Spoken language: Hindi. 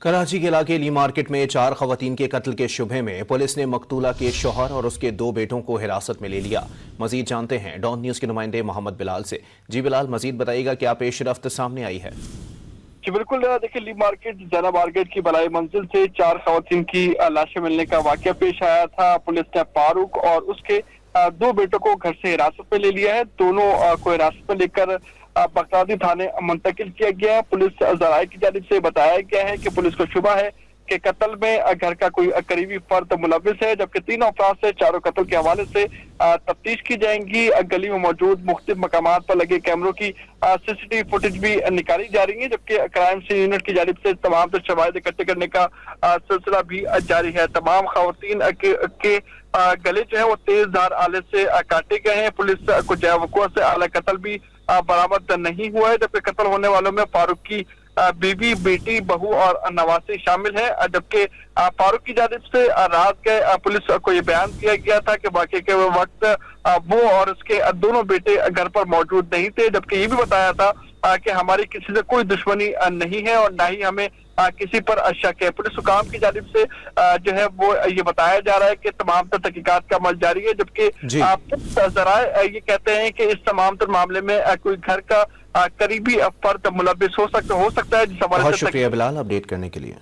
कराची के इलाके ली मार्केट में 4 खवातीन के कत्ल के शुबे में पुलिस ने मकतूला के शौहर और उसके 2 बेटों को हिरासत में ले लिया। मजीद जानते हैं डॉन न्यूज के नुमाइंदे मोहम्मद बिलाल से। जी बिलाल, मजीद बताइएगा क्या पेशरफ्त सामने आई है? जी बिल्कुल, देखिए ली मार्केट जना मार्केट की बलाई मंजिल से 4 खवातीन की लाशें मिलने का वाकया पेश आया था। पुलिस ने फारूक और उसके 2 बेटों को घर से हिरासत में ले लिया है। दोनों को हिरासत में लेकर बगदादी थाने मुंतकिल किया गया है। पुलिस जराये की जानिब से बताया गया है कि पुलिस को शुबा है कि कत्ल में घर का कोई करीबी फर्द मुलविस है, जबकि 3 अफराद से चारों कत्ल के हवाले से तफ्तीश की जाएंगी। गली में मौजूद मुख्तलिफ मकामात पर लगे कैमरों की सीसीटीवी फुटेज भी निकाली जा रही है, जबकि क्राइम सीन यूनिट की जानिब से तमाम शवाहिद इकट्ठे करने का सिलसिला भी जारी है। तमाम खवातीन के गले जो है वो तेज धार आले से काटे गए हैं। पुलिस को जैवकुआ से आला कत्ल भी बरामद नहीं हुआ है, जबकि कत्ल होने वालों में फारूक की बीवी, बेटी, बहू और नवासी शामिल है। जबकि फारूक की जानिब से रात के पुलिस को ये बयान दिया गया था कि वाकई के वक्त वो और उसके दोनों बेटे घर पर मौजूद नहीं थे, जबकि ये भी बताया था कि हमारी किसी से कोई दुश्मनी नहीं है और ना ही हमें किसी पर शक है। पुलिस हुकाम की जानिब से जो है वो ये बताया जा रहा है कि तमाम तर तहकीकात का अमल जारी है, जबकि जराये ये कहते हैं कि इस तमाम तर मामले में कोई घर का करीबी फर्द मुलविस हो सकता है। जिस हवाले से बहुत शुक्रिया बिलाल अपडेट करने के लिए।